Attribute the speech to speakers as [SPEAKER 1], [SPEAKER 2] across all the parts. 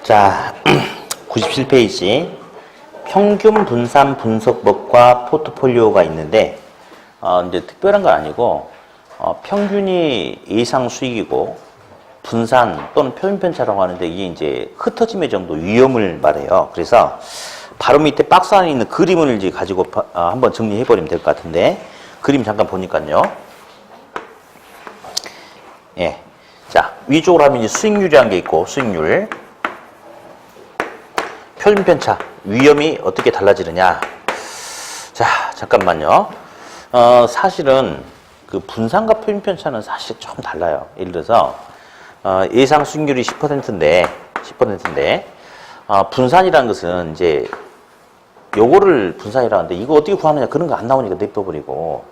[SPEAKER 1] 자, 97페이지 평균 분산 분석법과 포트폴리오가 있는데 이제 특별한 건 아니고 평균이 예상 수익이고 분산 또는 표준편차라고 하는데 이게 이제 흩어짐의 정도 위험을 말해요. 그래서 바로 밑에 박스 안에 있는 그림을 이제 가지고 한번 정리해 버리면 될 것 같은데 그림 잠깐 보니까요. 예. 자, 위쪽으로 하면 이제 수익률이라는 게 있고 수익률 표준편차 위험이 어떻게 달라지느냐. 자, 잠깐만요. 사실은 그 분산과 표준편차는 사실 좀 달라요. 예를 들어서 예상 수익률이 10%인데 분산이라는 것은 이제 요거를 분산이라고 하는데 이거 어떻게 구하느냐 그런 거 안 나오니까 냅둬버리고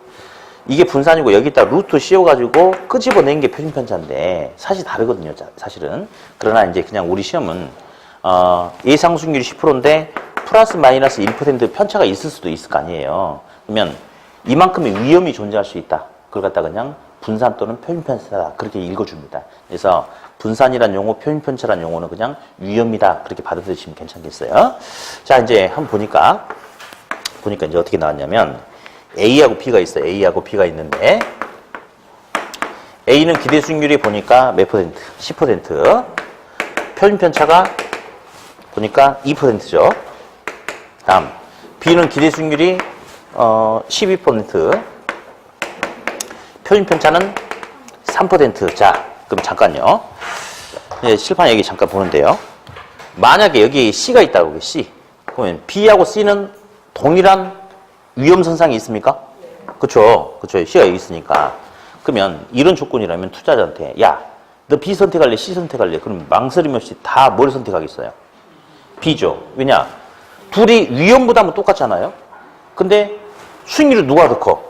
[SPEAKER 1] 이게 분산이고 여기다 루트 씌워가지고 끄집어낸 게 표준편차인데 사실 다르거든요. 사실은. 그러나 이제 그냥 우리 시험은 예상 수익률이 10%인데 플러스 마이너스 1% 편차가 있을 수도 있을 거 아니에요. 그러면 이만큼의 위험이 존재할 수 있다. 그걸 갖다 그냥 분산 또는 표준편차다. 그렇게 읽어줍니다. 그래서 분산이란 용어, 표준편차란 용어는 그냥 위험이다. 그렇게 받아들이시면 괜찮겠어요. 자, 이제 한번 보니까 이제 어떻게 나왔냐면 A하고 B가 있어요. A하고 B가 있는데 A는 기대 수익률이 보니까 몇 퍼센트? 10%. 표준편차가 보니까 2%죠. 다음 B는 기대 수익률이 12%. 표준편차는 3%. 자, 그럼 잠깐요. 예, 칠판 여기 잠깐 보는데요. 만약에 여기 C가 있다고 C. 그러면 B하고 C는 동일한 위험선상이 있습니까? 그쵸. C가 여기 있으니까. 그러면 이런 조건이라면 투자자한테 야, 너 B 선택할래? C 선택할래? 그럼 망설임 없이 다 뭘 선택하겠어요? B죠. 왜냐? 둘이 위험 부담은 똑같잖아요. 근데 수익률이 누가 더 커?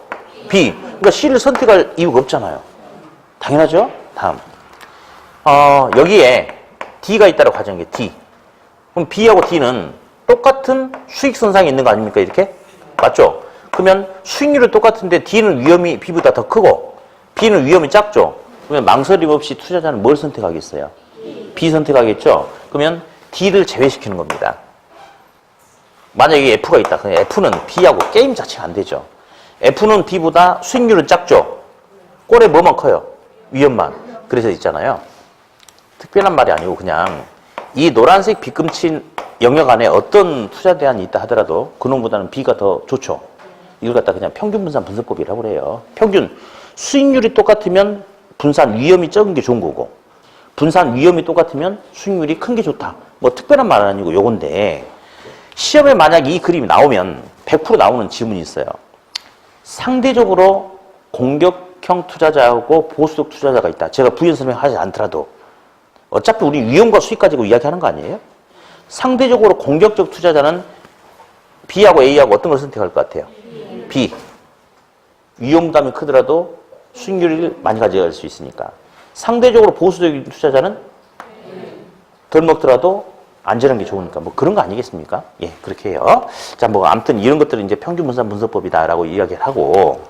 [SPEAKER 1] B. 그러니까 C를 선택할 이유가 없잖아요. 당연하죠? 다음. 여기에 D가 있다고 가정한 게 D. 그럼 B하고 D는 똑같은 수익선상에 있는 거 아닙니까? 이렇게? 맞죠? 그러면 수익률은 똑같은데 D는 위험이 B보다 더 크고 B는 위험이 작죠? 그러면 망설임 없이 투자자는 뭘 선택하겠어요? B 선택하겠죠? 그러면 D를 제외시키는 겁니다. 만약에 F가 있다. 그냥 F는 B하고 게임 자체가 안 되죠. F는 B보다 수익률은 작죠? 꼴에 뭐만 커요? 위험만. 그래서 있잖아요. 특별한 말이 아니고 그냥 이 노란색 빗금친 영역 안에 어떤 투자 대안이 있다 하더라도 그놈보다는 B가 더 좋죠. 이걸 갖다 그냥 평균 분산 분석법이라고 그래요. 평균 수익률이 똑같으면 분산 위험이 적은 게 좋은 거고 분산 위험이 똑같으면 수익률이 큰 게 좋다. 뭐 특별한 말은 아니고 요건데 시험에 만약 이 그림이 나오면 100% 나오는 지문이 있어요. 상대적으로 공격형 투자자하고 보수적 투자자가 있다. 제가 부연 설명하지 않더라도 어차피 우리 위험과 수익 가지고 이야기하는 거 아니에요? 상대적으로 공격적 투자자는 B하고 A하고 어떤 걸 선택할 것 같아요? B. 위험 부담이 크더라도 수익률을 많이 가져갈 수 있으니까. 상대적으로 보수적인 투자자는 덜 먹더라도 안전한 게 좋으니까. 뭐 그런 거 아니겠습니까? 예, 그렇게 해요. 자, 뭐 아무튼 이런 것들은 이제 평균 분산 분석법이다라고 이야기를 하고,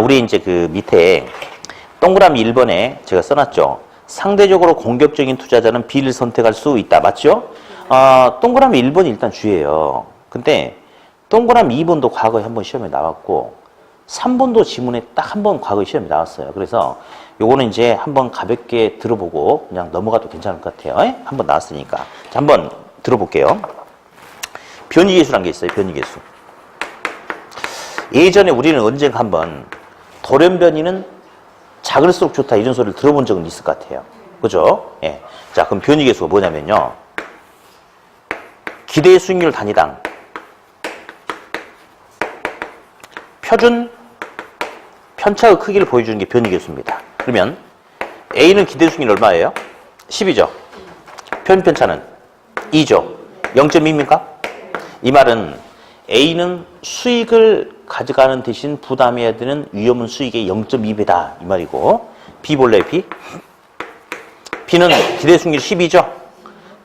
[SPEAKER 1] 우리 이제 그 밑에 동그라미 1번에 제가 써놨죠. 상대적으로 공격적인 투자자는 B를 선택할 수 있다. 맞죠? 동그라미 1번이 일단 주예요. 근데 동그라미 2번도 과거에 한번 시험에 나왔고 3번도 지문에 딱 한 번 과거에 시험에 나왔어요. 그래서 요거는 이제 한번 가볍게 들어보고 그냥 넘어가도 괜찮을 것 같아요. 한번 나왔으니까. 자, 한번 들어볼게요. 변이계수란 게 있어요. 변이계수. 예전에 우리는 언젠가 한번 돌연변이는 작을수록 좋다 이런 소리를 들어본 적은 있을 것 같아요. 그죠? 예. 자, 그럼 변이계수가 뭐냐면요. 기대 수익률 단위당 표준 편차의 크기를 보여주는 게 변이계수입니다. 그러면 A는 기대 수익률 얼마예요? 10이죠. 표준편차는 2죠. 0.2입니까? 이 말은 A는 수익을 가져가는 대신 부담해야 되는 위험은 수익의 0.2배다 이 말이고 B 볼래요? B? B는 기대 수익률 10이죠.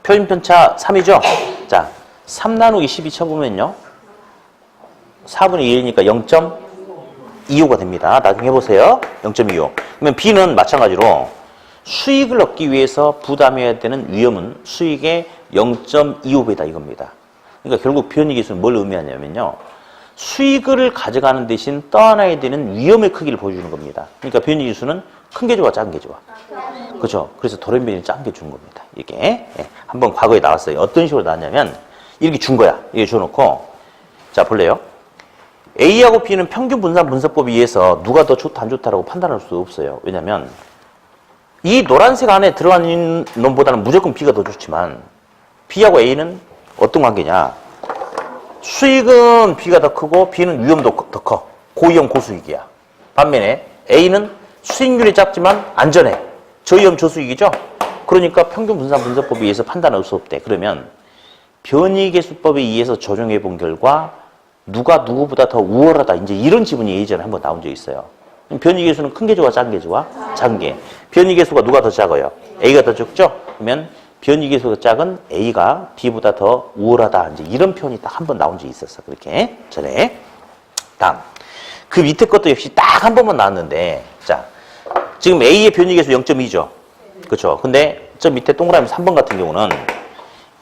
[SPEAKER 1] 표준편차 3이죠. 자, 3 나누기 12 쳐보면요. 4분의 1이니까 0.25가 됩니다. 나중에 해보세요. 0.25. 그러면 B는 마찬가지로 수익을 얻기 위해서 부담해야 되는 위험은 수익의 0.25배다 이겁니다. 그러니까 결국 변이계수는 뭘 의미하냐면요. 수익을 가져가는 대신 떠안아야 되는 위험의 크기를 보여주는 겁니다. 그러니까 변이계수는 큰 게 좋아, 작은 게 좋아? 그렇죠. 그래서 돌연변이는 작은 게 준 겁니다. 이게 한번 과거에 나왔어요. 어떤 식으로 나왔냐면 이렇게 준 거야. 이렇게 줘놓고 자 볼래요? A하고 B는 평균 분산 분석법에 의해서 누가 더 좋다 안 좋다라고 판단할 수 없어요. 왜냐면 이 노란색 안에 들어간 있는 놈보다는 무조건 B가 더 좋지만 B하고 A는 어떤 관계냐? 수익은 B가 더 크고 B는 위험도 더 커. 고위험 고수익이야. 반면에 A는 수익률이 작지만 안전해. 저위험 저수익이죠? 그러니까 평균 분산 분석법에 의해서 판단할 수 없대. 그러면 변이계수법에 의해서 조정해 본 결과 누가 누구보다 더 우월하다. 이제 이런 지분이 예전에 한번 나온 적이 있어요. 변이계수는 큰 게 좋아, 작은 게 좋아? 작은 게. 변이계수가 누가 더 작아요? A가 더 적죠? 그러면 변이계수가 작은 A가 B보다 더 우월하다. 이제 이런 표현이 딱 한 번 나온 적이 있었어. 그렇게 전에. 다음. 그 밑에 것도 역시 딱 한 번만 나왔는데, 자, 지금 A의 변이계수 0.2죠. 그렇죠? 근데 저 밑에 동그라미 3번 같은 경우는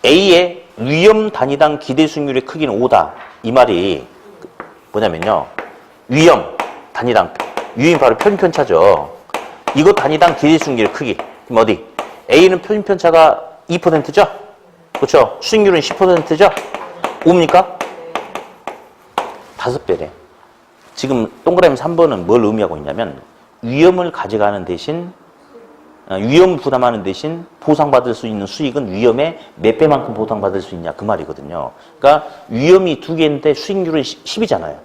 [SPEAKER 1] A의 위험 단위당 기대 수익률의 크기는 5다. 이 말이 뭐냐면요. 위험 단위당, 위험이 바로 표준편차죠. 이거 단위당 기대 수익률의 크기. 그럼 어디? A는 표준편차가 2%죠? 그렇죠? 수익률은 10%죠? 5입니까? 5배래. 지금 동그라미 3번은 뭘 의미하고 있냐면 위험을 가져가는 대신 위험 부담하는 대신 보상받을 수 있는 수익은 위험의 몇 배만큼 보상받을 수 있냐 그 말이거든요. 그러니까 위험이 2개인데 수익률은 10이잖아요.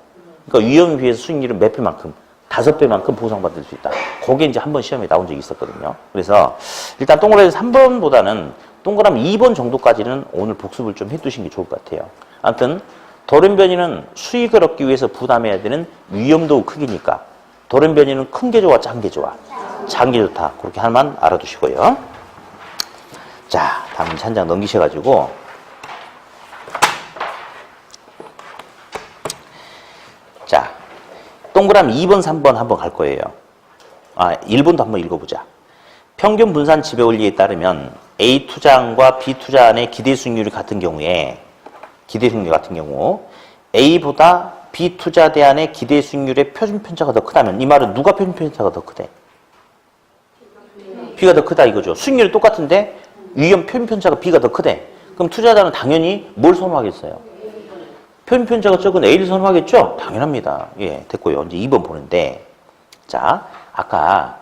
[SPEAKER 1] 그러니까 위험에 비해서 수익률은 몇 배만큼 5배만큼 보상받을 수 있다. 그게 이제 한번 시험에 나온 적이 있었거든요. 그래서 일단 동그라미 3번보다는 동그라미 2번 정도까지는 오늘 복습을 좀 해두시는 게 좋을 것 같아요. 아무튼 돌연변이는 수익을 얻기 위해서 부담해야 되는 위험도 크기니까 돌연변이는 큰 게 좋아, 작은 게 좋아? 작은 게 좋다. 그렇게 하나만 알아두시고요. 자, 다음 문제 한 장 넘기셔가지고 자, 동그라미 2번, 3번 한번 갈 거예요. 1번도 한번 읽어보자. 평균 분산 지배 원리에 따르면 A 투자안과 B 투자안의 기대 수익률이 같은 경우에 기대 수익률 같은 경우 A보다 B 투자 대안의 기대 수익률의 표준 편차가 더 크다면 이 말은 누가 표준 편차가 더 크대? B가 더 크다 이거죠. 수익률이 똑같은데 위험 표준 편차가 B가 더 크대. 그럼 투자자는 당연히 뭘 선호하겠어요? 표준 편차가 적은 A를 선호하겠죠? 당연합니다. 예, 됐고요. 이제 2번 보는데 자, 아까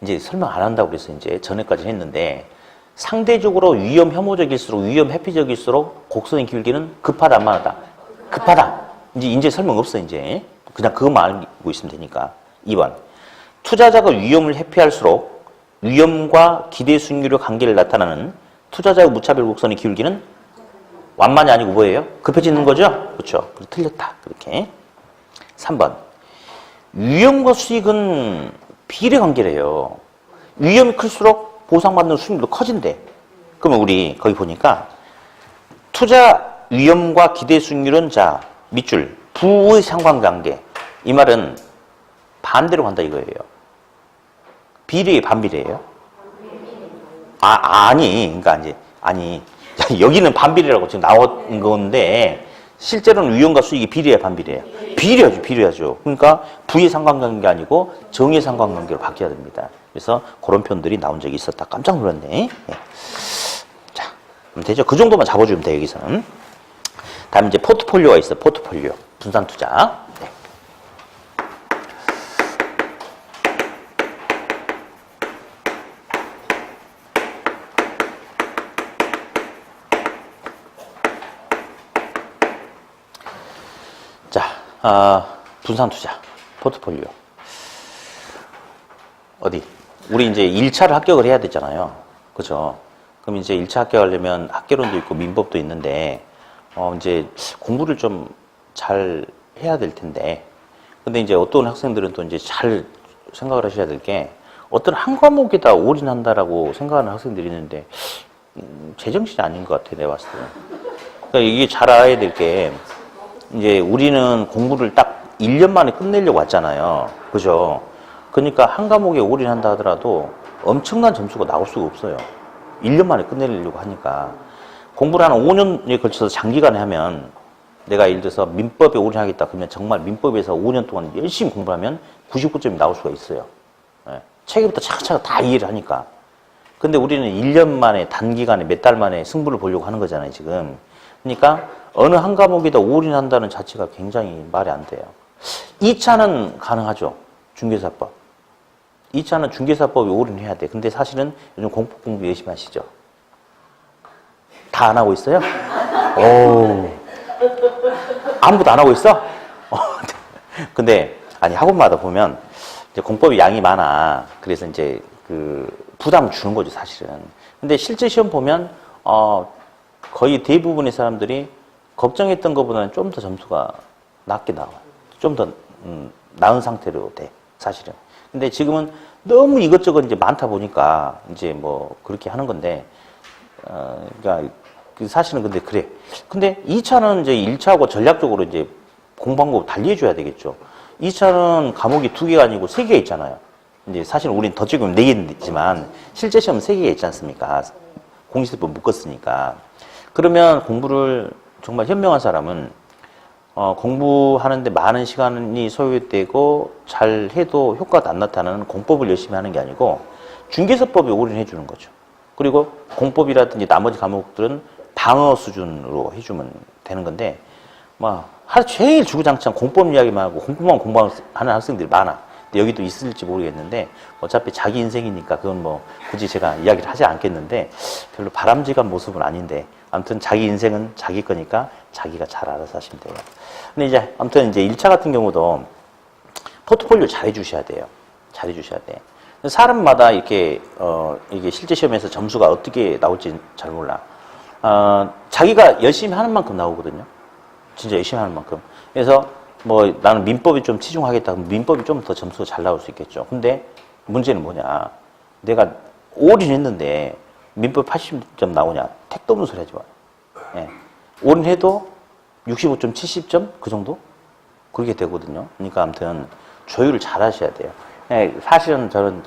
[SPEAKER 1] 이제 설명 안 한다고 그래서 이제 전에까지 했는데 상대적으로 위험 혐오적일수록 위험 회피적일수록 곡선의 길기는 급하다 안 많하다? 급하다. 이제 설명 없어 이제. 그냥 그것만 알고 있으면 되니까. 2번. 투자자가 위험을 회피할수록 위험과 기대 수익률의 관계를 나타나는 투자자의 무차별 곡선의 기울기는 완만이 아니고 뭐예요? 급해지는 거죠? 그렇죠. 틀렸다. 그렇게. 3번. 위험과 수익은 비례 관계래요. 위험이 클수록 보상받는 수익률도 커진대. 그러면 우리 거기 보니까 투자 위험과 기대 수익률은 자 밑줄 부의 상관관계. 이 말은 반대로 간다 이거예요. 비례의 반비례예요? 아니. 그러니까 이제 아니. 여기는 반비례라고 지금 나온 건데 실제로는 위험과 수익이 비례야 반비례야? 비례하죠. 그러니까 부의 상관관계가 아니고 정의 상관관계로 바뀌어야 됩니다. 그래서 그런 표현들이 나온 적이 있었다. 깜짝 놀랐네. 네. 자, 그럼 되죠? 그 정도만 잡아주면 돼 여기서는. 다음 이제 포트폴리오가 있어. 포트폴리오 분산 투자. 네. 자, 분산 투자, 포트폴리오. 어디? 우리 이제 1차를 합격을 해야 되잖아요. 그죠? 그럼 이제 1차 합격하려면 학개론도 있고 민법도 있는데, 이제 공부를 좀 잘 해야 될 텐데. 근데 이제 어떤 학생들은 또 이제 잘 생각을 하셔야 될 게, 어떤 한 과목에다 올인한다라고 생각하는 학생들이 있는데, 제정신이 아닌 것 같아, 내가 봤을 때. 그러니까 이게 잘 알아야 될 게, 이제 우리는 공부를 딱 1년 만에 끝내려고 왔잖아요. 그죠? 그러니까 한 과목에 올인한다 하더라도 엄청난 점수가 나올 수가 없어요. 1년 만에 끝내려고 하니까. 공부를 한 5년에 걸쳐서 장기간에 하면 내가 예를 들어서 민법에 올인하겠다 그러면 정말 민법에서 5년 동안 열심히 공부하면 99점이 나올 수가 있어요. 예. 책에부터 차근차근 다 이해를 하니까. 근데 우리는 1년 만에 단기간에 몇 달 만에 승부를 보려고 하는 거잖아요, 지금. 그러니까 어느 한 과목에다 올인한다는 자체가 굉장히 말이 안 돼요. 2차는 가능하죠. 중개사법. 2차는 중개사법에 올인해야 돼. 근데 사실은 요즘 공부 열심히 하시죠? 다 안 하고 있어요? 오. 아무것도 안 하고 있어? 근데, 아니, 학원마다 보면, 이제 공법이 양이 많아. 그래서 이제 그 부담을 주는 거죠, 사실은. 근데 실제 시험 보면, 거의 대부분의 사람들이 걱정했던 것보다는 좀 더 점수가 낮게 나와요. 좀 더, 나은 상태로 돼, 사실은. 근데 지금은 너무 이것저것 이제 많다 보니까, 이제 뭐, 그렇게 하는 건데, 그러니까, 사실은 근데 그래. 근데 2차는 이제 1차하고 전략적으로 이제 공부방법 달리해줘야 되겠죠. 2차는 과목이 2개가 아니고 3개 있잖아요. 이제 사실 우리는 더 찍으면 4개지만 실제 시험은 3개가 있지 않습니까? 공시세법 묶었으니까. 그러면 공부를 정말 현명한 사람은 공부하는데 많은 시간이 소요되고 잘 해도 효과가 안 나타나는 공법을 열심히 하는 게 아니고 중개사법에 올인해 주는 거죠. 그리고 공법이라든지 나머지 과목들은 방어 수준으로 해주면 되는 건데, 막, 하루 종일 주구장창 공법 이야기만 하고 공부만 공부하는 학생들이 많아. 근데 여기도 있을지 모르겠는데, 어차피 자기 인생이니까 그건 뭐, 굳이 제가 이야기를 하지 않겠는데, 별로 바람직한 모습은 아닌데, 아무튼 자기 인생은 자기 거니까 자기가 잘 알아서 하시면 돼요. 근데 이제, 아무튼 이제 1차 같은 경우도 포트폴리오 잘 해주셔야 돼요. 잘 해주셔야 돼. 사람마다 이렇게, 이게 실제 시험에서 점수가 어떻게 나올지 잘 몰라. 자기가 열심히 하는 만큼 나오거든요. 진짜 열심히 하는 만큼. 그래서 뭐 나는 민법에 좀 치중하겠다. 그럼 민법이 좀 더 점수가 잘 나올 수 있겠죠. 근데 문제는 뭐냐. 내가 올인했는데 민법 80점 나오냐. 택도 없는 소리 하지 마. 예. 올인해도 65점, 70점? 그 정도? 그렇게 되거든요. 그러니까 아무튼 조율을 잘 하셔야 돼요. 예, 사실은 저는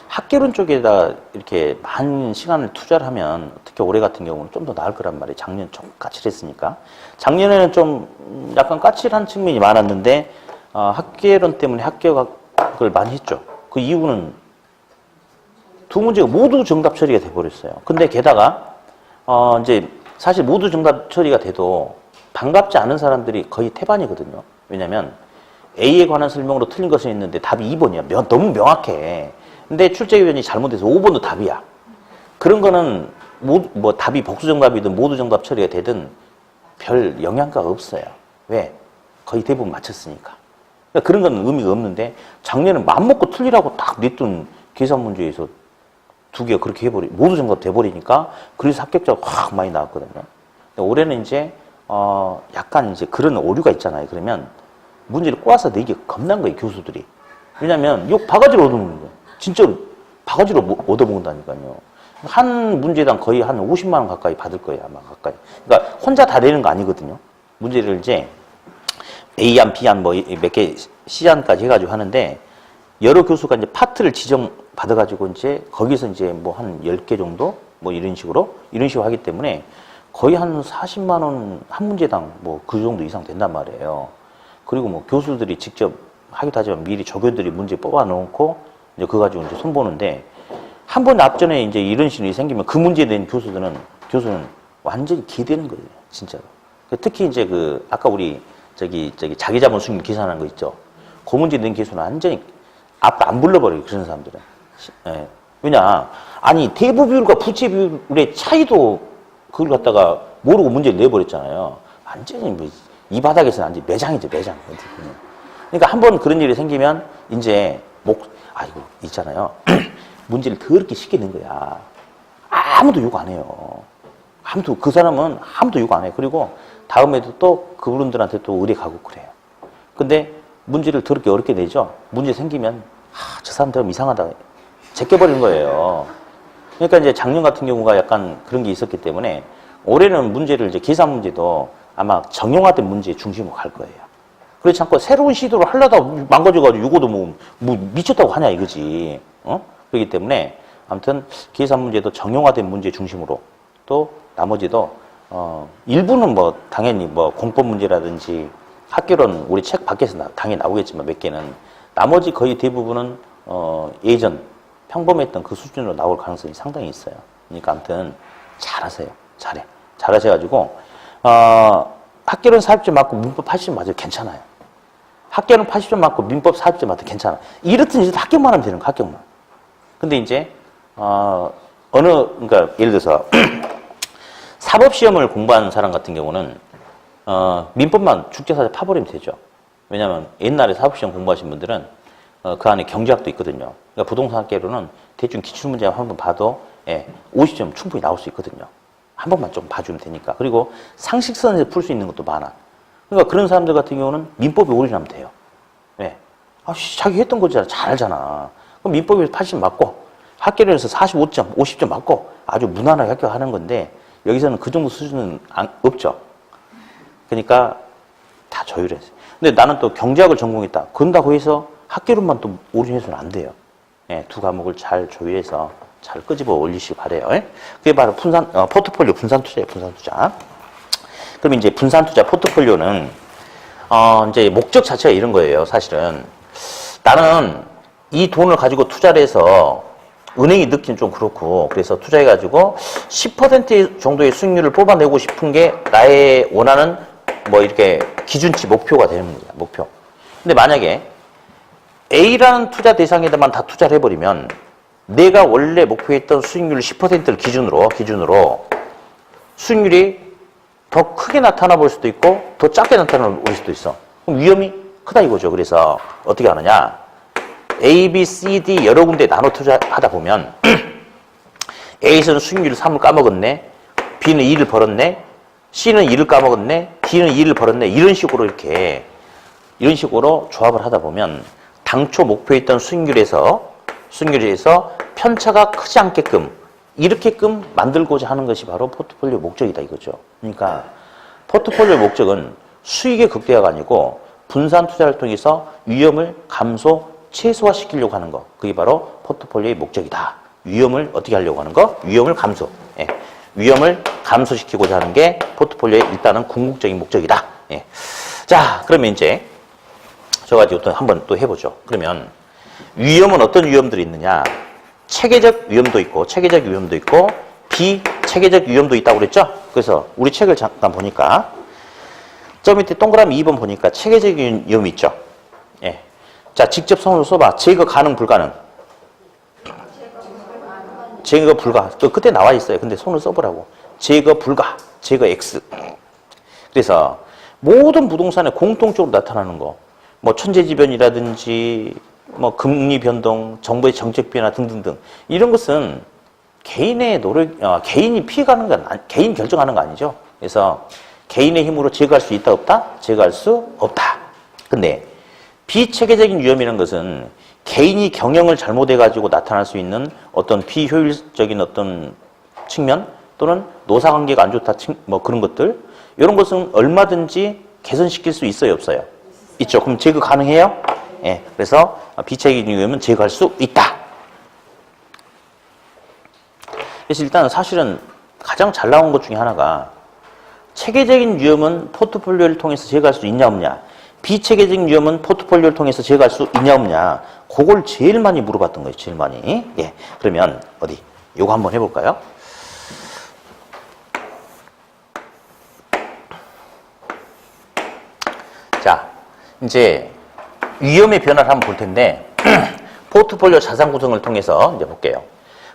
[SPEAKER 1] 학개론 쪽에다 이렇게 많은 시간을 투자를 하면 특히 올해 같은 경우는 좀 더 나을 거란 말이에요. 작년 좀 까칠했으니까. 작년에는 좀 약간 까칠한 측면이 많았는데 학개론 때문에 합격을 많이 했죠. 그 이유는 두 문제가 모두 정답 처리가 돼버렸어요. 근데 게다가 이제 사실 모두 정답 처리가 돼도 반갑지 않은 사람들이 거의 태반이거든요. 왜냐면 A에 관한 설명으로 틀린 것은 있는데 답이 2번이야. 너무 명확해. 근데 출제위원이 잘못해서 5번도 답이야. 그런 거는 뭐 답이 복수정답이든 모두 정답 처리가 되든 별 영향가가 없어요. 왜? 거의 대부분 맞췄으니까. 그러니까 그런 건 의미가 없는데 작년에 맘먹고 틀리라고 딱 냈던 계산 문제에서 2개가 그렇게 모두 정답 돼버리니까 그래서 합격자가 확 많이 나왔거든요. 올해는 이제 약간 이제 그런 오류가 있잖아요. 그러면 문제를 꼬아서 내기 겁난 거예요, 교수들이. 왜냐면 욕 바가지로 얻어먹는 거예요. 진짜로 바가지로 얻어먹는다니까요. 한 문제당 거의 한 50만 원 가까이 받을 거예요, 아마 가까이. 그러니까 혼자 다 내는 거 아니거든요. 문제를 이제 A안, B안 뭐 몇 개 C안까지 해가지고 하는데 여러 교수가 이제 파트를 지정 받아가지고 이제 거기서 이제 뭐 한 10개 정도 뭐 이런 식으로 하기 때문에 거의 한 40만 원 한 문제당 뭐 그 정도 이상 된단 말이에요. 그리고 뭐 교수들이 직접 하기도 하지만 미리 조교들이 문제 뽑아 놓고 이제 그거 가지고 이제 손보는데 한 번 앞전에 이제 이런 식이 생기면 그 문제에 낸 교수는 완전히 기대는 거예요, 진짜로. 특히 이제 그 아까 우리 저기 자기 자본 승인 계산한 거 있죠. 그 문제 낸 교수는 완전히 앞 안 불러버려요, 그런 사람들은. 예. 왜냐, 아니 대부 비율과 부채 비율의 차이도 그걸 갖다가 모르고 문제를 내버렸잖아요. 완전히 뭐 이 바닥에서는 완전히 매장이죠, 매장. 그러니까 한 번 그런 일이 생기면 이제 아이고 있잖아요. 문제를 더럽게 쉽게 낸 거야. 아무도 욕 안 해요. 그 사람은 아무도 욕 안 해요. 그리고 다음에도 또 그분들한테 또 의뢰 가고 그래요. 근데 문제를 더럽게 어렵게 내죠. 문제 생기면 저 사람들은 이상하다. 제껴버리는 거예요. 그러니까 이제 작년 같은 경우가 약간 그런 게 있었기 때문에 올해는 문제를 이제 계산 문제도 아마 정형화된 문제 중심으로 갈 거예요. 그렇지 않고 새로운 시도를 하려다 망가져가지고 이거도 뭐 미쳤다고 하냐 이거지. 그렇기 때문에 아무튼 계산 문제도 정형화된 문제 중심으로 또 나머지도 일부는 뭐 당연히 뭐 공법 문제라든지 학교론 우리 책 밖에서 당연히 나오겠지만 몇 개는 나머지 거의 대부분은 예전 평범했던 그 수준으로 나올 가능성이 상당히 있어요. 그러니까 아무튼 잘하세요. 잘하셔가지고 학교론 40점 맞고 문법 80점 맞아도 괜찮아요. 학교는 80점 맞고 민법 40점 맞아도 괜찮아. 이렇든 학교만 하면 되는 거, 학교만. 근데 이제 그러니까 예를 들어서 사법시험을 공부하는 사람 같은 경우는 민법만 죽자사자 파버리면 되죠. 왜냐하면 옛날에 사법시험 공부하신 분들은 그 안에 경제학도 있거든요. 그러니까 부동산학계로는 대충 기출문제 한번 봐도 50점 충분히 나올 수 있거든요. 한 번만 좀 봐주면 되니까. 그리고 상식선에서 풀 수 있는 것도 많아. 그러니까 그런 사람들 같은 경우는 민법에 올인하면 돼요. 왜? 자기 했던 거잖아. 잘 알잖아. 그럼 민법에서 80 맞고 학계론에서 45점, 50점 맞고 아주 무난하게 합격하는 건데 여기서는 그 정도 수준은 없죠. 그러니까 다 조율했어요. 근데 나는 또 경제학을 전공했다. 그런다고 해서 학계론만 또 올인해서는 안 돼요. 두 과목을 잘 조율해서 잘 끄집어 올리시기 바래요. 그게 바로 포트폴리오 분산 투자예요. 분산 투자. 그럼 이제 분산 투자 포트폴리오는 이제 목적 자체가 이런 거예요. 사실은 나는 이 돈을 가지고 투자를 해서 은행이 넣기는 좀 그렇고 그래서 투자해가지고 10% 정도의 수익률을 뽑아내고 싶은 게 나의 원하는 뭐 이렇게 기준치 목표가 되는 거야. 목표. 근데 만약에 A라는 투자 대상에다만 다 투자를 해버리면 내가 원래 목표했던 수익률 10%를 기준으로 수익률이 더 크게 나타나 볼 수도 있고 더 작게 나타나 볼 수도 있어. 그럼 위험이 크다 이거죠. 그래서 어떻게 하느냐. A, B, C, D 여러 군데 나눠 투자하다 보면 A에서는 수익률 3을 까먹었네. B는 2를 벌었네. C는 2를 까먹었네. D는 2를 벌었네. 이런 식으로 조합을 하다 보면 당초 목표했던 수익률에서 편차가 크지 않게끔 이렇게끔 만들고자 하는 것이 바로 포트폴리오 목적이다 이거죠. 그러니까 포트폴리오 목적은 수익의 극대화가 아니고 분산 투자를 통해서 위험을 최소화시키려고 하는 거. 그게 바로 포트폴리오의 목적이다. 위험을 어떻게 하려고 하는 거? 위험을 감소. 위험을 감소시키고자 하는 게 포트폴리오의 일단은 궁극적인 목적이다. 자, 그러면 이제 저 가지고 또 한번 또 해보죠. 그러면 위험은 어떤 위험들이 있느냐? 체계적 위험도 있고 비체계적 위험도 있다고 그랬죠? 그래서 우리 책을 잠깐 보니까 저 밑에 동그라미 2번 보니까 체계적인 위험이 있죠? 자, 직접 손으로 써봐. 제거 가능, 불가능. 제거 불가. 또 그때 나와 있어요. 근데 손을 써보라고. 제거 불가. 제거 X. 그래서 모든 부동산에 공통적으로 나타나는 거. 뭐 천재지변이라든지 뭐 금리 변동, 정부의 정책 변화 등등등. 이런 것은 개인의 개인이 피해가는 건, 개인 결정하는 거 아니죠. 그래서 개인의 힘으로 제거할 수 있다, 없다? 제거할 수 없다. 근데 비체계적인 위험이라는 것은 개인이 경영을 잘못해가지고 나타날 수 있는 어떤 비효율적인 어떤 측면 또는 노사관계가 안 좋다, 뭐 그런 것들. 이런 것은 얼마든지 개선시킬 수 있어요, 없어요? 있죠. 그럼 제거 가능해요? 그래서 비체계적인 위험은 제거할 수 있다. 그래서 일단 사실은 가장 잘 나온 것 중에 하나가 체계적인 위험은 포트폴리오를 통해서 제거할 수 있냐 없냐, 비체계적인 위험은 포트폴리오를 통해서 제거할 수 있냐 없냐, 그걸 제일 많이 물어봤던 거예요. 제일 많이. 그러면 어디 요거 한번 해볼까요? 자, 이제 위험의 변화를 한번 볼 텐데 포트폴리오 자산 구성을 통해서 이제 볼게요.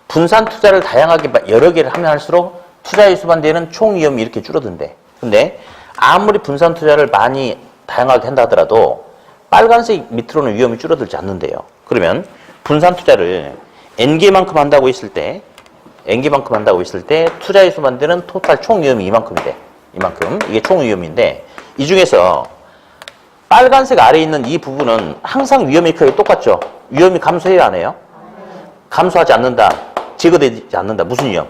[SPEAKER 1] 분산 투자를 다양하게 여러 개를 하면 할수록 투자에 수반되는 총 위험이 이렇게 줄어든대. 근데 아무리 분산 투자를 많이 다양하게 한다 하더라도 빨간색 밑으로는 위험이 줄어들지 않는데요. 그러면 분산 투자를 N개만큼 한다고 했을 때 투자에 수반되는 토탈 총 위험이 이만큼이래. 이만큼. 이게 총 위험인데 이 중에서 빨간색 아래에 있는 이 부분은 항상 위험의 크기가 똑같죠. 위험이 감소해요, 안 해요? 감소하지 않는다. 제거되지 않는다. 무슨 위험?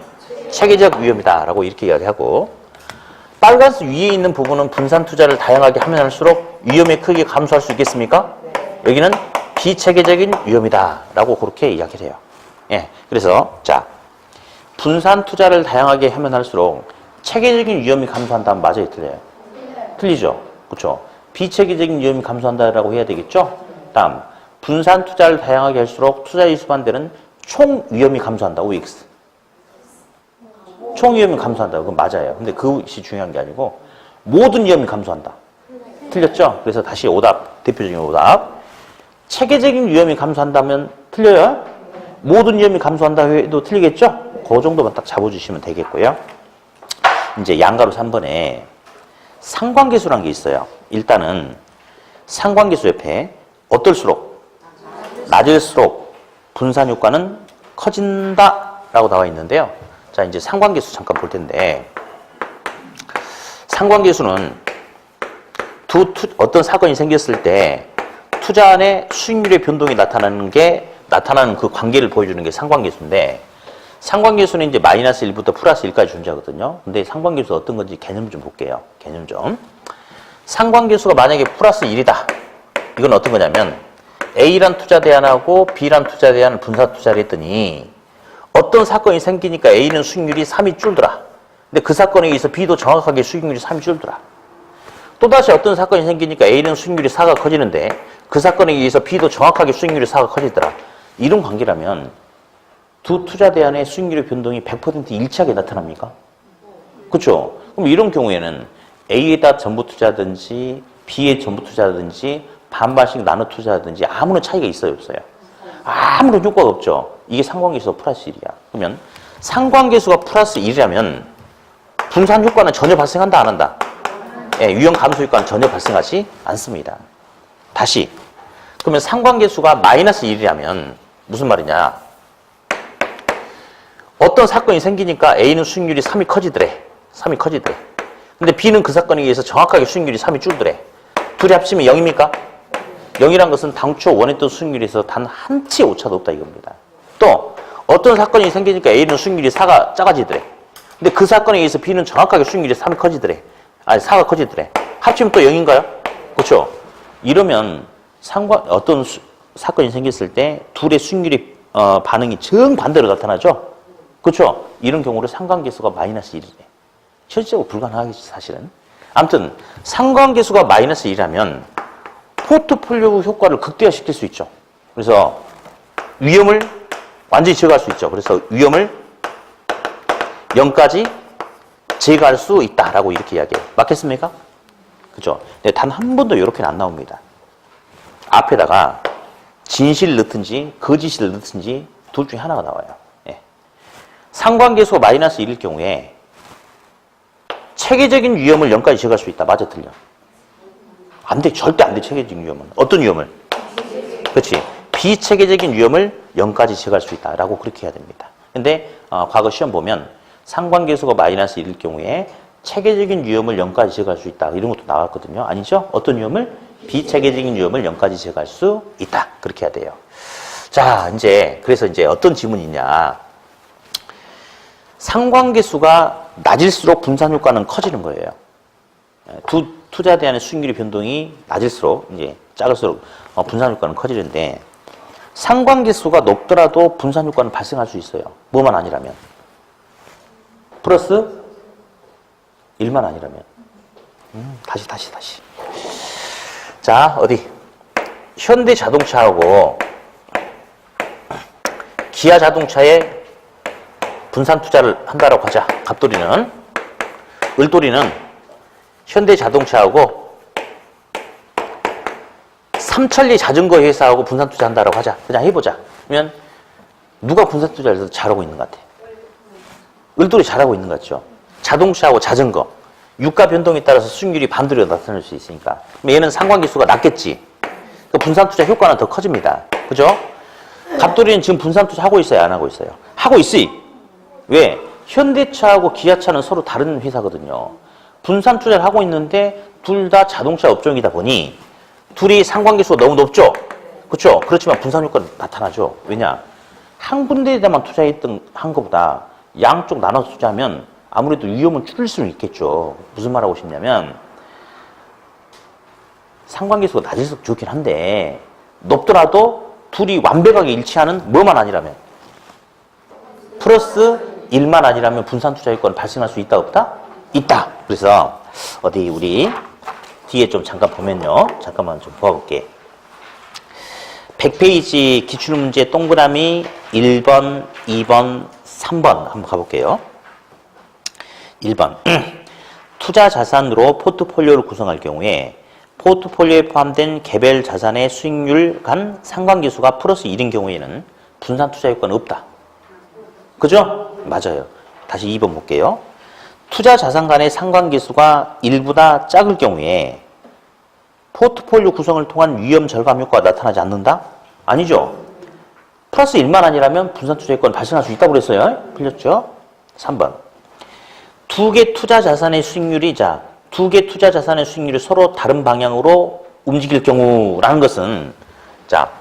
[SPEAKER 1] 체계적 위험이다 라고 이렇게 이야기하고, 빨간색 위에 있는 부분은 분산 투자를 다양하게 하면 할수록 위험의 크기가 감소할 수 있겠습니까? 여기는 비체계적인 위험이다 라고 그렇게 이야기를 해요. 예. 그래서, 자, 분산 투자를 다양하게 하면 할수록 체계적인 위험이 감소한다면 맞아요, 틀려요? 틀리죠? 그렇죠? 비체계적인 위험이 감소한다라고 해야 되겠죠? 다음, 분산 투자를 다양하게 할수록 투자의 수반되는 총 위험이 감소한다, OX. 총 위험이 감소한다, 그건 맞아요. 근데 그것이 중요한 게 아니고 모든 위험이 감소한다. 틀렸죠? 그래서 다시 오답, 대표적인 오답. 체계적인 위험이 감소한다면 틀려요? 모든 위험이 감소한다 해도 틀리겠죠? 그 정도만 딱 잡아주시면 되겠고요. 이제 양가로 3번에 상관계수라는 게 있어요. 일단은 상관계수 옆에 어떨수록 낮을수록 분산 효과는 커진다라고 나와 있는데요. 자, 이제 상관계수 잠깐 볼 텐데, 상관계수는 어떤 사건이 생겼을 때 투자 안에 수익률의 변동이 나타나는 그 관계를 보여주는 게 상관계수인데, 상관계수는 이제 마이너스 1부터 플러스 1까지 존재하거든요. 근데 상관계수 어떤 건지 개념 좀 볼게요. 개념 좀. 상관계수가 만약에 플러스 1이다. 이건 어떤 거냐면 A란 투자 대안하고 B란 투자 대안을 분산 투자를 했더니 어떤 사건이 생기니까 A는 수익률이 3이 줄더라. 근데 그 사건에 의해서 B도 정확하게 수익률이 3이 줄더라. 또다시 어떤 사건이 생기니까 A는 수익률이 4가 커지는데 그 사건에 의해서 B도 정확하게 수익률이 4가 커지더라. 이런 관계라면 두 투자 대안의 수익률의 변동이 100% 일치하게 나타납니까? 그렇죠? 그럼 이런 경우에는 A에다 전부 투자든지 B에 전부 투자든지 반반씩 나눠 투자하든지 아무런 차이가 있어요, 없어요? 아무런 효과가 없죠. 이게 상관계수가 플러스 1이야. 그러면 상관계수가 플러스 1이라면 분산 효과는 전혀 발생한다, 안 한다? 예, 유형 감소 효과는 전혀 발생하지 않습니다. 다시. 그러면 상관계수가 마이너스 1이라면 무슨 말이냐? 어떤 사건이 생기니까 A는 수익률이 3이 커지더래. 3이 커지더래. 근데 B는 그 사건에 의해서 정확하게 수익률이 3이 줄더래. 둘이 합치면 0입니까? 0이란 것은 당초 원했던 수익률에서 단 한 치의 오차도 없다 이겁니다. 또 어떤 사건이 생기니까 A는 수익률이 4가 작아지더래. 근데 그 사건에 의해서 B는 정확하게 수익률이 3이 커지더래. 아니 4가 커지더래. 합치면 또 0인가요? 그렇죠? 이러면 어떤 사건이 생겼을 때 둘의 수익률이 반응이 정반대로 나타나죠? 그렇죠? 이런 경우를 상관계수가 마이너스 1이래. 실질적으로 불가능하겠지 사실은. 아무튼 상관계수가 마이너스 1이라면 포트폴리오 효과를 극대화시킬 수 있죠. 그래서 위험을 완전히 제거할 수 있죠. 그래서 위험을 0까지 제거할 수 있다라고 이렇게 이야기해요. 맞겠습니까? 그죠? 근데 단 한 번도 이렇게는 안 나옵니다. 앞에다가 진실을 넣든지 거짓을 넣든지 둘 중에 하나가 나와요. 예. 상관계수가 마이너스 1일 경우에 체계적인 위험을 0까지 제거할 수 있다. 맞아, 틀려? 안 돼. 절대 안 돼. 체계적인 위험은. 어떤 위험을? 그렇지. 비체계적인 위험을 0까지 제거할 수 있다라고 그렇게 해야 됩니다. 근데 과거 시험 보면 상관계수가 마이너스 1일 경우에 체계적인 위험을 0까지 제거할 수 있다. 이런 것도 나왔거든요. 아니죠? 어떤 위험을? 비체계적인 위험을 0까지 제거할 수 있다. 그렇게 해야 돼요. 자, 그래서 어떤 지문이 있냐. 상관계수가 낮을수록 분산 효과는 커지는 거예요. 두 투자 대안의 수익률의 변동이 낮을수록 작을수록 분산 효과는 커지는데 상관계수가 높더라도 분산 효과는 발생할 수 있어요. 뭐만 아니라면. 플러스 1만 아니라면. 다시. 자, 어디? 현대자동차하고 기아자동차에 분산 투자를 한다라고 하자. 갑돌이는. 을돌이는 현대자동차하고 삼천리 자전거 회사하고 분산 투자한다라고 하자. 그냥 해보자. 그러면 누가 분산 투자를 해서 잘하고 있는 것 같아? 을돌이 잘하고 있는 것 같죠? 자동차하고 자전거. 유가 변동에 따라서 수익률이 반대로 나타날 수 있으니까. 그럼 얘는 상관계수가 낮겠지. 그 분산 투자 효과는 더 커집니다. 그죠? 갑돌이는 지금 분산 투자 하고 있어요? 안 하고 있어요? 하고 있어요. 왜? 현대차하고 기아차는 서로 다른 회사거든요. 분산 투자를 하고 있는데 둘 다 자동차 업종이다 보니 둘이 상관계수가 너무 높죠? 그렇죠? 그렇지만 분산 효과는 나타나죠. 왜냐? 한 군데에다만 한 것보다 양쪽 나눠서 투자하면 아무래도 위험은 줄일 수는 있겠죠. 무슨 말 하고 싶냐면 상관계수가 낮을수록 좋긴 한데 높더라도 둘이 완벽하게 일치하는 뭐만 아니라면 플러스 1만 아니라면 분산 투자 효과는 발생할 수 있다 없다? 있다. 그래서 어디 우리 뒤에 좀 잠깐 보면요. 잠깐만 좀 보아볼게. 100페이지 기출문제 동그라미 1번, 2번, 3번 한번 가볼게요. 1번. 투자 자산으로 포트폴리오를 구성할 경우에 포트폴리오에 포함된 개별 자산의 수익률 간 상관계수가 플러스 1인 경우에는 분산 투자 효과는 없다. 그죠? 맞아요. 다시 2번 볼게요. 투자 자산 간의 상관계수가 1보다 작을 경우에 포트폴리오 구성을 통한 위험 절감 효과가 나타나지 않는다? 아니죠. 플러스 1만 아니라면 분산 투자 효과는 발생할 수 있다고 그랬어요. 틀렸죠? 3번. 두 개 투자 자산의 수익률이 두 개 투자 자산의 수익률이 서로 다른 방향으로 움직일 경우라는 것은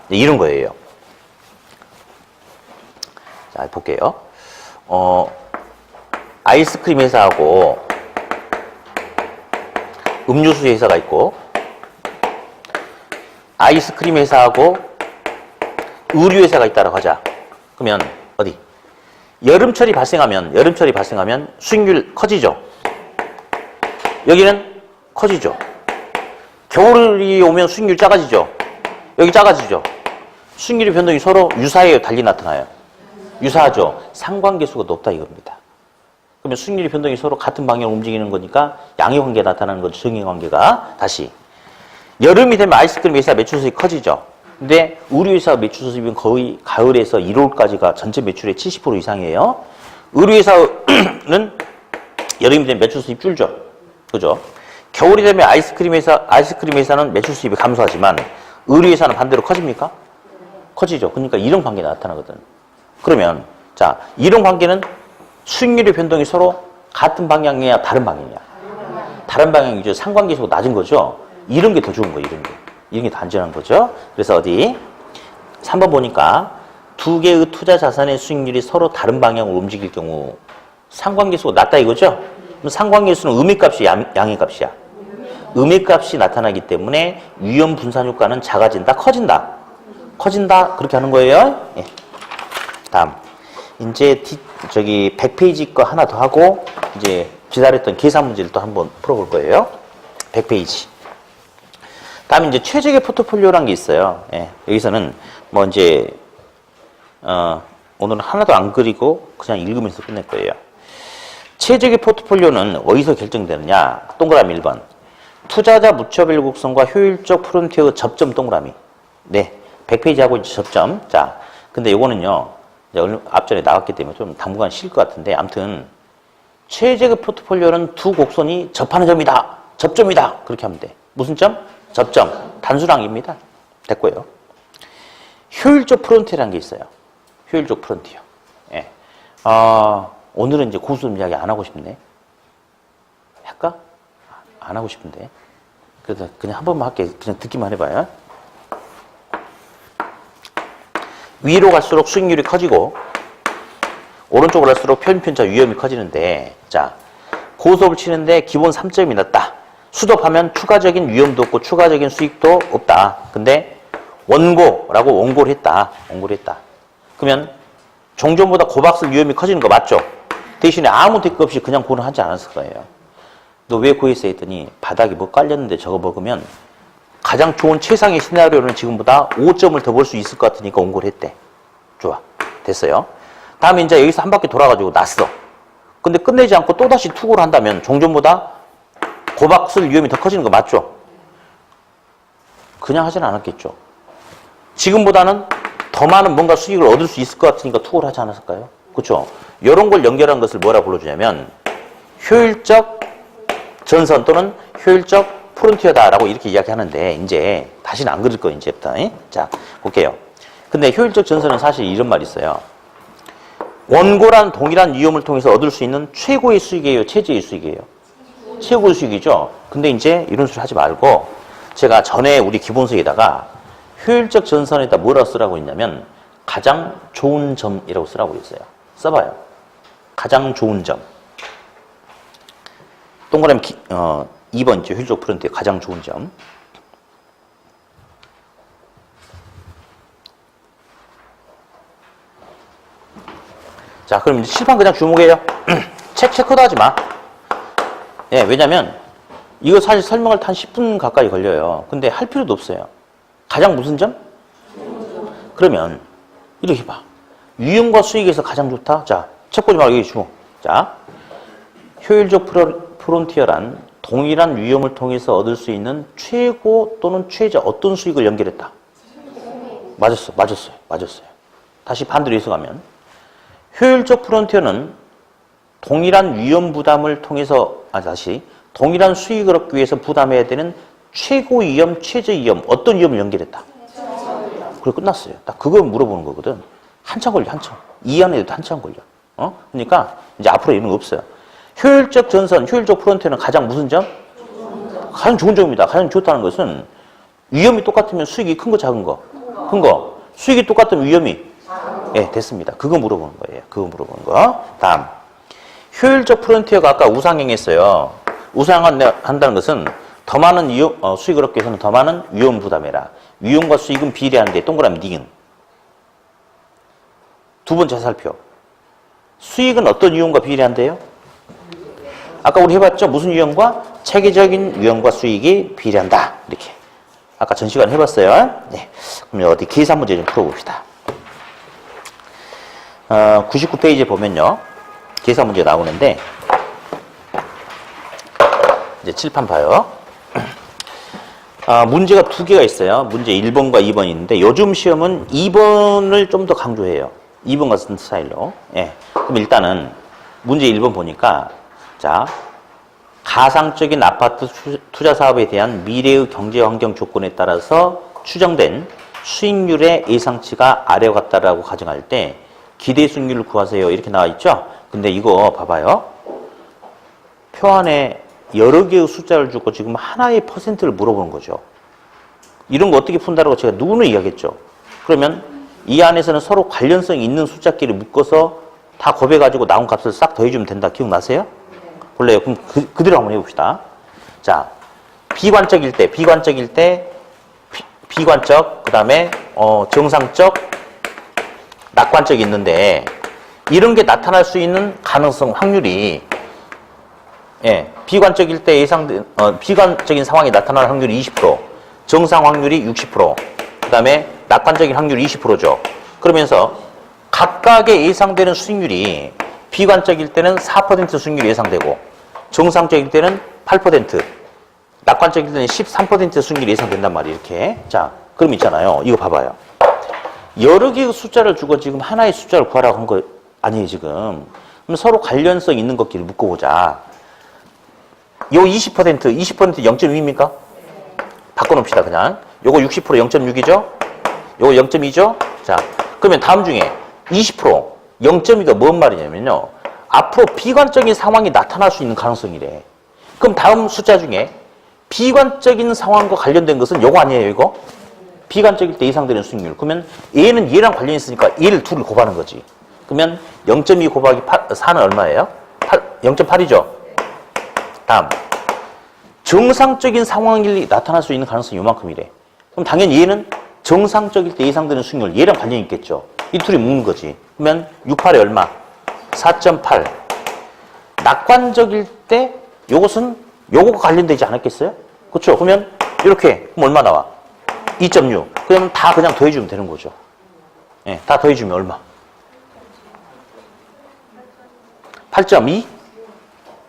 [SPEAKER 1] 이런 거예요. 자, 볼게요. 아이스크림 회사하고 음료수 회사가 있고 아이스크림 회사하고 의류 회사가 있다라고 하자. 그러면 어디? 여름철이 발생하면 수익률 커지죠. 여기는 커지죠. 겨울이 오면 수익률이 작아지죠. 여기 작아지죠. 수익률의 변동이 서로 유사해요, 달리 나타나요? 유사하죠. 상관계수가 높다 이겁니다. 그러면 수익률의 변동이 서로 같은 방향으로 움직이는 거니까 양의관계가 나타나는 거죠. 정의관계가. 다시. 여름이 되면 아이스크림 회사 매출 수입이 커지죠. 근데 의류회사 매출 수입은 거의 가을에서 1월까지가 전체 매출의 70% 이상이에요. 의류회사는 여름이 되면 매출 수입이 줄죠. 그죠? 겨울이 되면 아이스크림 회사는 매출 수입이 감소하지만 의류회사는 반대로 커집니까? 커지죠. 그러니까 이런 관계가 나타나거든. 그러면 이런 관계는 수익률의 변동이 서로 같은 방향이냐 다른 방향이냐? 다른 방향이죠. 상관계수가 낮은 거죠. 이런 게 더 좋은 거예요. 이런 게 더 안전한 거죠. 그래서 어디 3번 보니까 두 개의 투자 자산의 수익률이 서로 다른 방향으로 움직일 경우 상관계수가 낮다 이거죠. 그럼 상관계수는 음의값이 양의값이야. 음의값이 나타나기 때문에 위험 분산 효과는 작아진다, 커진다. 커진다 그렇게 하는 거예요. 예. 다음 이제 100페이지 거 하나 더 하고 이제 기다렸던 계산 문제를 또 한번 풀어볼 거예요. 100페이지. 다음 이제 최적의 포트폴리오라는 게 있어요. 예. 여기서는 뭐 이제 오늘은 하나도 안 그리고 그냥 읽으면서 끝낼 거예요. 최적의 포트폴리오는 어디서 결정되느냐? 동그라미 1번. 투자자 무차별 곡선과 효율적 프론티어의 접점 동그라미. 네. 100페이지 하고 이제 접점. 자, 근데 요거는요. 앞전에 나왔기 때문에 좀 당분간 쉴 것 같은데 아무튼 최적의 포트폴리오는 두 곡선이 접하는 점이다. 접점이다. 그렇게 하면 돼. 무슨 점? 접점. 단수랑입니다. 됐고요. 효율적 프론티어라는 게 있어요. 효율적 프론티어. 예. 오늘은 이제 고수음 이야기 안 하고 싶네. 할까? 안 하고 싶은데. 그래서 그냥 한 번만 할게. 그냥 듣기만 해봐요. 위로 갈수록 수익률이 커지고 오른쪽으로 갈수록 편편차 위험이 커지는데 고수업을 치는데 기본 3점이 낮다. 수dob하면 추가적인 위험도 없고 추가적인 수익도 없다. 근데 원고를 했다. 그러면 종전보다 고박슬 위험이 커지는 거 맞죠? 대신에 아무 대가 없이 그냥 고는 하지 않았을 거예요. 너 왜 고했어 했더니 바닥에 뭐 깔렸는데 저거 먹으면 가장 좋은 최상의 시나리오는 지금보다 5점을 더 벌 수 있을 것 같으니까 원고를 했대. 좋아. 됐어요. 다음에 이제 여기서 한 바퀴 돌아가지고 났어. 근데 끝내지 않고 또다시 투고를 한다면 종전보다 고박슬 위험이 더 커지는 거 맞죠? 그냥 하진 않았겠죠. 지금보다는 더 많은 뭔가 수익을 얻을 수 있을 것 같으니까 투고를 하지 않았을까요? 그렇죠? 이런 걸 연결한 것을 뭐라 불러주냐면 효율적 전선 또는 효율적 프론티어다라고 이렇게 이야기하는데 이제 다시는 안 그릴 거예요. 이제부터. 자, 볼게요. 근데 효율적 전선은 사실 이런 말이 있어요. 원고란 동일한 위험을 통해서 얻을 수 있는 최고의 수익이에요? 최저의 수익이에요? 최고의 수익이죠. 근데 이제 이런 소리 하지 말고 제가 전에 우리 기본서에다가 효율적 전선에다 뭐라고 쓰라고 했냐면 가장 좋은 점이라고 쓰라고 했어요. 써봐요. 가장 좋은 점. 동그라미 2번 있죠. 효율적 프론트의 가장 좋은 점. 자, 그럼 이제 칠판 그냥 주목해요. 책 체크도 하지 마. 예, 왜냐면 이거 사실 설명할 때 한 10분 가까이 걸려요. 근데 할 필요도 없어요. 가장 무슨 점? 그러면 이렇게 봐. 유형과 수익에서 가장 좋다? 자, 책 보지 말고 여기 주목. 자, 효율적 프론티어란 동일한 위험을 통해서 얻을 수 있는 최고 또는 최저 어떤 수익을 연결했다. 맞았어요. 다시 반대로 해석하면 효율적 프론티어는 동일한 위험 부담을 통해서 동일한 수익을 얻기 위해서 부담해야 되는 최고 위험, 최저 위험, 어떤 위험을 연결했다. 그래 끝났어요. 딱 그거 물어보는 거거든. 한참 걸려, 한참. 이해하는 애도 한참 걸려. 그러니까 이제 앞으로 이런 거 없어요. 효율적 전선, 효율적 프론트에는 가장 무슨 점? 가장 좋은 점입니다. 가장 좋다는 것은 위험이 똑같으면 수익이 큰 거, 작은 거? 큰 거. 수익이 똑같으면 위험이? 예, 됐습니다. 그거 물어보는 거예요. 그거 물어보는 거. 다음. 효율적 프론티어가 아까 우상향했어요. 우상향한다는 것은 더 많은 수익을 얻기 위해서는 더 많은 위험 부담해라. 위험과 수익은 비례하는데 동그라미 니은. 두 번째 살펴. 수익은 어떤 위험과 비례한대요? 아까 우리 해봤죠? 무슨 위험과? 체계적인 위험과 수익이 비례한다. 이렇게. 아까 전 시간 해봤어요. 네. 그럼 어디 계산 문제 좀 풀어봅시다. 99페이지에 보면요. 계산 문제 나오는데, 이제 칠판 봐요. 문제가 두 개가 있어요. 문제 1번과 2번이 있는데, 요즘 시험은 2번을 좀 더 강조해요. 2번 같은 스타일로. 예. 그럼 일단은 문제 1번 보니까, 자, 가상적인 아파트 투자 사업에 대한 미래의 경제 환경 조건에 따라서 추정된 수익률의 예상치가 아래와 같다라고 가정할 때 기대 수익률을 구하세요. 이렇게 나와 있죠? 근데 이거 봐봐요. 표 안에 여러 개의 숫자를 주고 지금 하나의 퍼센트를 물어보는 거죠. 이런 거 어떻게 푼다라고 제가 누구는 이야기했죠. 그러면 이 안에서는 서로 관련성이 있는 숫자끼리 묶어서 다 곱해가지고 나온 값을 싹 더해주면 된다. 기억나세요? 볼래요? 그럼 그대로 한번 해봅시다. 자, 비관적일 때, 비관적, 그 다음에 정상적, 낙관적이 있는데 이런 게 나타날 수 있는 가능성, 확률이 예, 비관적일 때 비관적인 상황이 나타날 확률이 20%, 정상 확률이 60%, 그 다음에 낙관적인 확률이 20%죠. 그러면서 각각의 예상되는 수익률이 비관적일 때는 4% 수익률이 예상되고 정상적일 때는 8%, 낙관적일 때는 13% 수익률이 예상된단 말이에요. 이렇게. 자, 그럼 있잖아요. 이거 봐봐요. 여러 개의 숫자를 주고 지금 하나의 숫자를 구하라고 한 거 아니에요, 지금. 그럼 서로 관련성 있는 것끼리 묶어보자. 요 20%, 0.2입니까? 바꿔놓읍시다, 그냥. 요거 60% 0.6이죠? 요거 0.2죠? 자, 그러면 다음 중에 20%, 0.2가 뭔 말이냐면요. 앞으로 비관적인 상황이 나타날 수 있는 가능성이래. 그럼 다음 숫자 중에 비관적인 상황과 관련된 것은 요거 아니에요, 이거? 비관적일 때 예상되는 수익률. 그러면 얘는 얘랑 관련이 있으니까 얘를 둘을 곱하는 거지. 그러면 0.2 곱하기 4는 얼마예요? 0.8이죠? 다음. 정상적인 상황이 나타날 수 있는 가능성이 요만큼이래. 그럼 당연히 얘는 정상적일 때 예상되는 수익률, 얘랑 관련이 있겠죠. 이 둘이 묶는 거지. 그러면 6, 8에 얼마? 4.8. 낙관적일 때 요것은 요거가 관련되지 않았겠어요? 그렇죠? 그러면 이렇게 그럼 얼마 나와? 2.6. 그러면 다 그냥 더해주면 되는 거죠. 예, 다 더해주면 얼마? 8.2?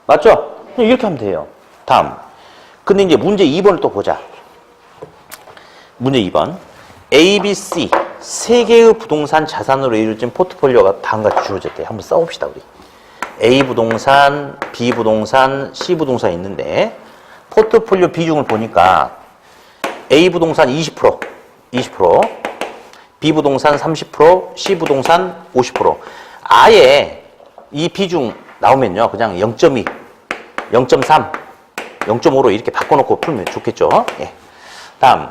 [SPEAKER 1] 맞죠? 이렇게 하면 돼요. 다음. 근데 이제 문제 2번을 또 보자. 문제 2번. A, B, C 세 개의 부동산 자산으로 이루어진 포트폴리오가 다음과 같이 주어졌대. 한번 써봅시다, 우리. A 부동산, B 부동산, C 부동산 있는데 포트폴리오 비중을 보니까 A 부동산 20%, B 부동산 30%, C 부동산 50%. 아예 이 비중 나오면요, 그냥 0.2, 0.3, 0.5로 이렇게 바꿔놓고 풀면 좋겠죠. 예. 다음.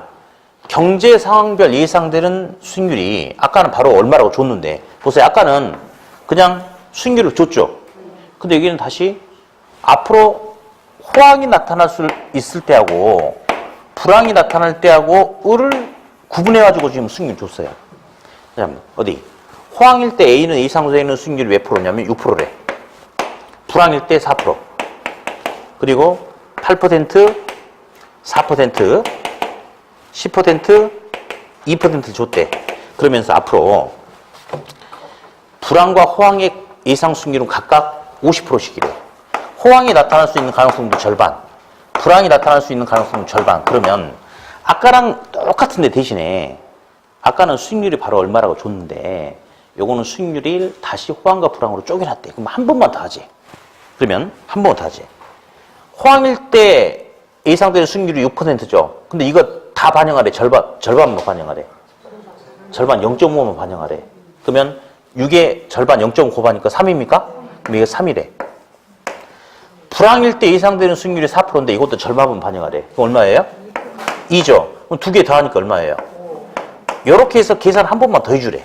[SPEAKER 1] 경제 상황별 예상되는 수익률이 아까는 바로 얼마라고 줬는데 보세요. 아까는 그냥 수익률을 줬죠. 근데 여기는 다시 앞으로 호황이 나타날 수 있을 때하고 불황이 나타날 때하고 을을 구분해가지고 지금 수익률 줬어요. 어디? 호황일 때 A는 A 상수에 있는 수익률이 몇 프로냐면 6%래. 불황일 때 4%. 그리고 8%, 4%, 10%, 2%를 줬대. 그러면서 앞으로 불황과 호황의 예상 수익률은 각각 50%씩이래. 호황이 나타날 수 있는 가능성도 절반, 불황이 나타날 수 있는 가능성도 절반. 그러면 아까랑 똑같은데 대신에 아까는 수익률이 바로 얼마라고 줬는데 요거는 수익률이 다시 호황과 불황으로 쪼개놨대. 그럼 한 번만 더 하지. 그러면 한 번만 더 하지. 호황일 때 예상되는 수익률이 6%죠. 근데 이거 다 반영하래. 절반만 반영하래. 절반 0.5만 반영하래. 그러면 6의 절반 0.5 곱하니까 3입니까? 그럼 이게 3이래. 불황일 때 예상되는 수익률이 4%인데 이것도 절반만 반영하래. 그럼 얼마예요? 2죠. 그럼 두 개 더 하니까 얼마예요? 이렇게 해서 계산 한 번만 더 해주래.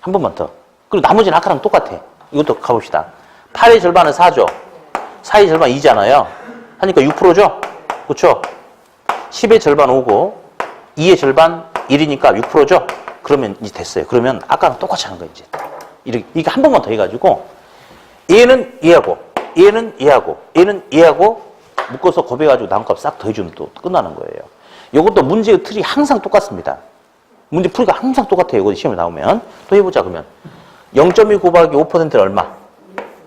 [SPEAKER 1] 한 번만 더. 그리고 나머지는 아까랑 똑같아. 이것도 가봅시다. 8의 절반은 4죠. 4의 절반 2잖아요. 하니까 6%죠? 그렇죠? 10의 절반 5고 2의 절반 1이니까 6%죠? 그러면 이제 됐어요. 그러면 아까랑 똑같이 하는 거예요. 이제. 이게 한 번만 더 해가지고 얘는 얘하고 얘는 얘하고 얘는 얘하고 묶어서 곱해가지고 남은 값 싹 더해주면 또 끝나는 거예요. 이것도 문제의 틀이 항상 똑같습니다. 문제 풀이가 항상 똑같아요. 이거 시험에 나오면. 또 해보자, 그러면. 0.2 곱하기 5%는 얼마?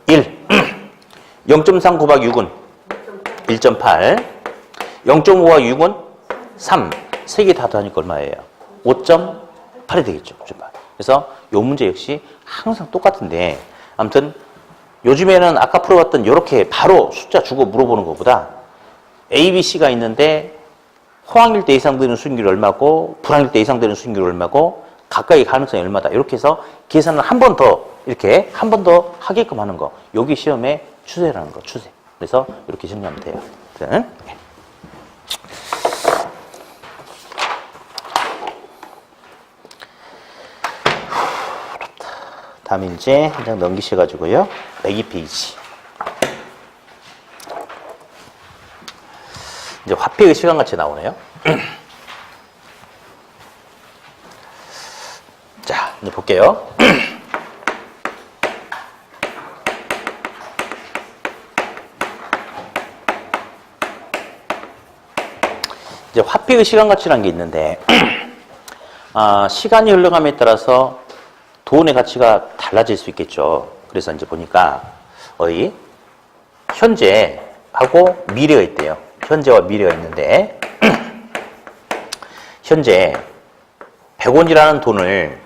[SPEAKER 1] 1. 0.3 곱하기 6은? 1.8. 0.5 곱하기 6은? 3. 세 개 다 더하니까 얼마예요? 5.8이 되겠죠. 5.8. 그래서 이 문제 역시 항상 똑같은데, 아무튼 요즘에는 아까 풀어봤던 이렇게 바로 숫자 주고 물어보는 것보다 A, B, C가 있는데 호황일 때 예상되는 수익률이 얼마고 불황일 때 예상되는 수익률이 얼마고 각각의 가능성이 얼마다. 이렇게 해서 계산을 한 번 더 이렇게 한 번 더 하게끔 하는 거. 여기 시험의 추세라는 거. 추세. 그래서 이렇게 정리하면 돼요. 네. 다음 이제 한 장 넘기셔가지고요. 102페이지. 이제 화폐의 시간같이 나오네요. 자, 이제 볼게요. 이제 화폐의 시간가치라는 게 있는데, 시간이 흘러감에 따라서 돈의 가치가 달라질 수 있겠죠. 그래서 이제 보니까, 현재하고 미래가 있대요. 현재와 미래가 있는데, 현재 100원이라는 돈을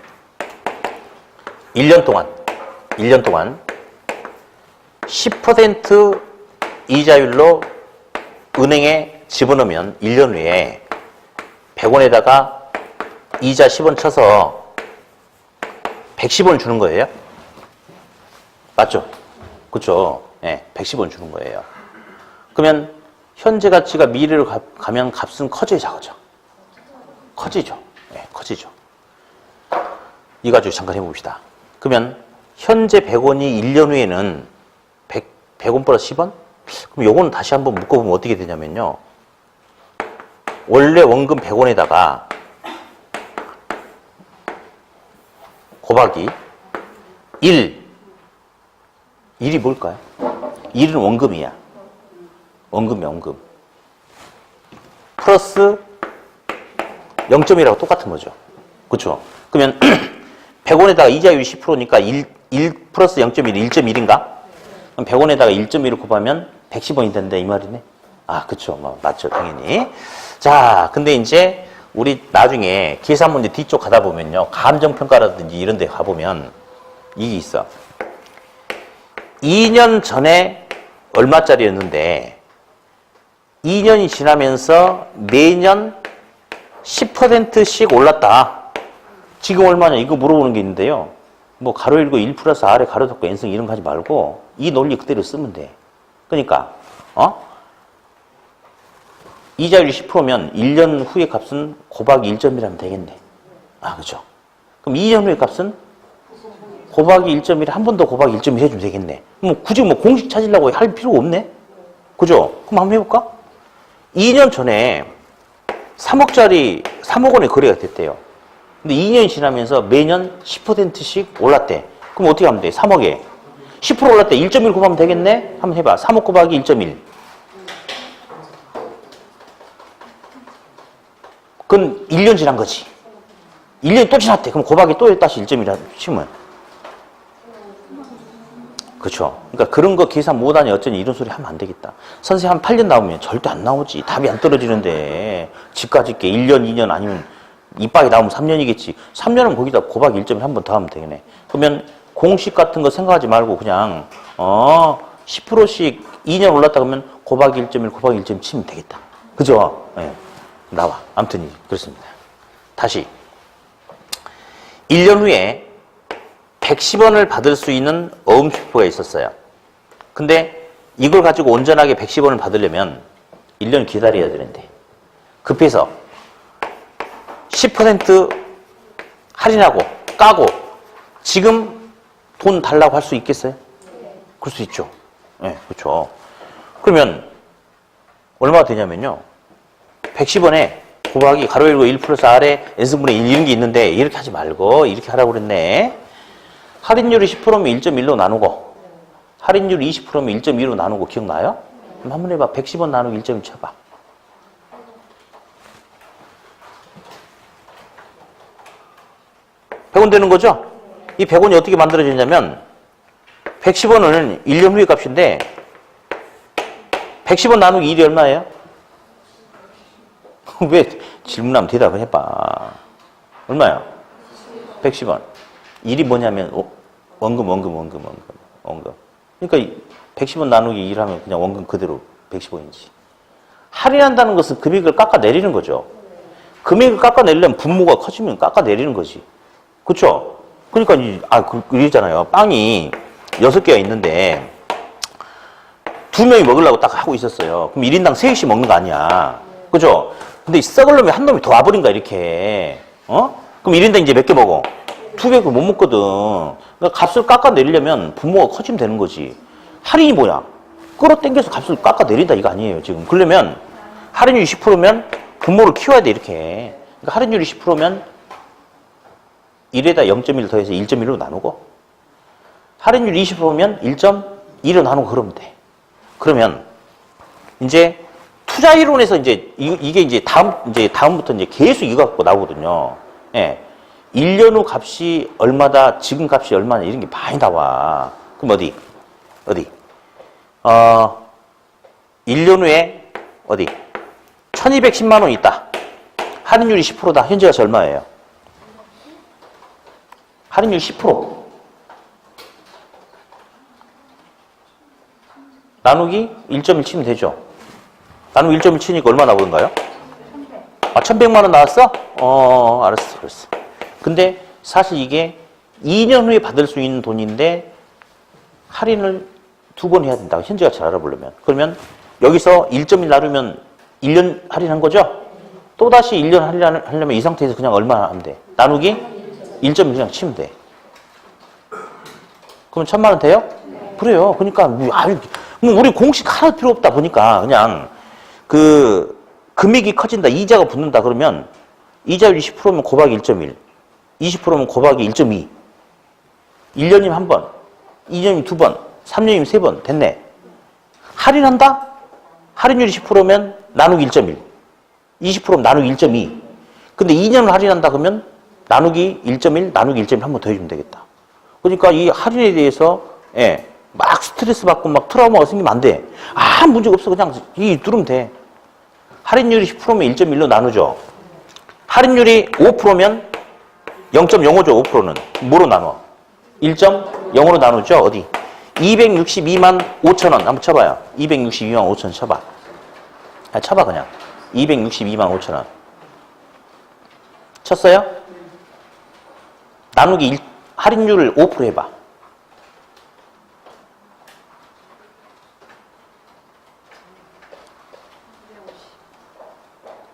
[SPEAKER 1] 1년 동안 10% 이자율로 은행에 집어넣으면 1년 후에 100원에다가 이자 10원 쳐서 110원 주는 거예요. 맞죠? 그렇죠? 네, 110원 주는 거예요. 그러면 현재 가치가 미래로 가면 값은 커져요, 작아져? 커지죠. 네, 커지죠. 이 가지고 잠깐 해봅시다. 그러면 현재 100원이 1년 후에는 100원 플러스 10원? 그럼 요거는 다시 한번 묶어보면 어떻게 되냐면요. 원래 원금 100원에다가 곱하기 1. 1이 뭘까요? 1은 원금이야. 원금이야, 원금. 플러스 0.1하고 똑같은 거죠. 그렇죠? 그러면 100원에다가 이자율이 10%니까 1 플러스 0.1, 1.1인가? 그럼 100원에다가 1.1을 곱하면 110원이 된다 이 말이네. 그쵸. 맞죠, 당연히. 자, 근데 이제 우리 나중에 계산 문제 뒤쪽 가다 보면요. 감정평가라든지 이런 데 가보면 이게 있어. 2년 전에 얼마짜리였는데 2년이 지나면서 매년 10%씩 올랐다. 지금 얼마냐 이거 물어보는 게 있는데요. 뭐 가로 열고 1 플러스 R에 가로 닫고 N승 이런 거 하지 말고 이 논리 그대로 쓰면 돼. 그러니까 이자율이 10%면 1년 후의 값은 곱하기 1.1하면 되겠네. 그렇죠. 그럼 2년 후의 값은 곱하기 1.1 한 번 더 곱하기 1.1 해주면 되겠네. 굳이 공식 찾으려고 할 필요가 없네. 그죠? 그럼 한번 해볼까? 2년 전에 3억 원의 거래가 됐대요. 근데 2년 지나면서 매년 10%씩 올랐대. 그럼 어떻게 하면 돼? 3억에 10% 올랐대. 1.1 곱하면 되겠네? 한번 해봐. 3억 곱하기 1.1. 그건 1년 지난 거지. 1년이 또 지났대. 그럼 곱하기 또 다시 1.1 치면. 그렇죠. 그러니까 그런 거 계산 못하니 어쩌니 이런 소리 하면 안 되겠다. 선생님 한 8년 나오면 절대 안 나오지. 답이 안 떨어지는데. 집까짓게 1년, 2년 아니면 이빠이 나오면 3년이겠지. 3년은 거기다 곱하기 1.1 한 번 더 하면 되겠네. 그러면 공식 같은 거 생각하지 말고 그냥 10%씩 2년 올랐다 그러면 곱하기 1.1 곱하기 1.1 치면 되겠다. 그죠? 네. 나와. 아무튼 그렇습니다. 다시 1년 후에 110원을 받을 수 있는 어음표가 있었어요. 근데 이걸 가지고 온전하게 110원을 받으려면 1년 기다려야 되는데 급해서 10% 할인하고 까고 지금 돈 달라고 할 수 있겠어요? 그럴 수 있죠. 네, 그렇죠. 그러면 얼마가 되냐면요. 110원에 곱하기 가로 열고 1 플러스 R에 N승분의 1 이런 게 있는데 이렇게 하지 말고 이렇게 하라고 그랬네. 할인율이 10%면 1.1로 나누고 할인율이 20%면 1.2로 나누고 기억나요? 그럼 한번 해봐. 110원 나누기 1.1 쳐봐. 100원 되는 거죠? 이 100원이 어떻게 만들어지냐면 110원은 1년 후의 값인데 110원 나누기 1이 얼마예요? 왜 질문하면 대답을 해봐. 얼마야? 110원. 1이 뭐냐면 원금. 그러니까 110원 나누기 1 하면 그냥 원금 그대로 110원이지. 할인한다는 것은 금액을 깎아내리는 거죠. 금액을 깎아내리려면 분모가 커지면 깎아내리는 거지. 그쵸? 그러니까 이러잖아요. 빵이 6개가 있는데 2명이 먹으려고 딱 하고 있었어요. 그럼 1인당 3개씩 먹는 거 아니야. 그죠? 근데 썩을 놈이 한 놈이 더 와버린다 이렇게. 그럼 1인당 이제 몇 개 먹어? 2개 못 먹거든. 그러니까 값을 깎아내리려면 분모가 커지면 되는 거지. 할인이 뭐야? 끌어당겨서 값을 깎아내린다 이거 아니에요 지금. 그러려면 할인율이 10%면 분모를 키워야 돼 이렇게. 그러니까 할인율이 10%면 1에다 0.1 더해서 1.1로 나누고 할인율이 20%면 1.2로 나누고 그러면 돼. 그러면 이제 투자 이론에서 이제 이게 이제 다음부터 이제 계속 이거 갖고 나오거든요. 예. 1년 후 값이 얼마다, 지금 값이 얼마나 이런 게 많이 나와. 그럼 어디? 1년 후에 어디? 1210만 원 있다. 할인율이 10%다. 현재 가치 얼마예요? 할인율 10%. 나누기 1.1 치면 되죠. 나누기 1.1 치니까 얼마 나오던가요? 1100만 원 나왔어? 알았어. 근데 사실 이게 2년 후에 받을 수 있는 돈인데 할인을 2번 해야 된다. 현재 가치를 알아보려면. 그러면 여기서 1.1 나누면 1년 할인한 거죠? 또다시 1년 할인하려면 이 상태에서 그냥 얼마 하면 돼? 나누기 1.1 그냥 치면 돼. 그러면 1000만 원 돼요? 그래요. 그러니까 우리 공식 하나 필요 없다 보니까 그냥 금액이 커진다. 이자가 붙는다. 그러면 이자율이 10%면 곱하기 1.1. 20%면 곱하기 1.2. 1년이면 한 번, 2년이면 2번, 3년이면 3번. 됐네. 할인한다? 할인율이 10%면 나누기 1.1. 20%면 나누기 1.2. 근데 2년을 할인한다 그러면 나누기 1.1, 나누기 1.1 한 번 더 해주면 되겠다. 그러니까 이 할인에 대해서 막 스트레스 받고 막 트라우마가 생기면 안 돼. 아무 문제가 없어. 그냥 누르면 돼. 할인율이 10%면 1.1로 나누죠. 할인율이 5%면 0.05죠. 5%는. 뭐로 나눠? 1.0으로 나누죠. 어디? 262만 5천 원. 한번 쳐봐요. 262만 5천 원 쳐봐. 쳐봐 그냥. 262만 5천 원. 쳤어요? 나누기 할인율을 5% 해봐.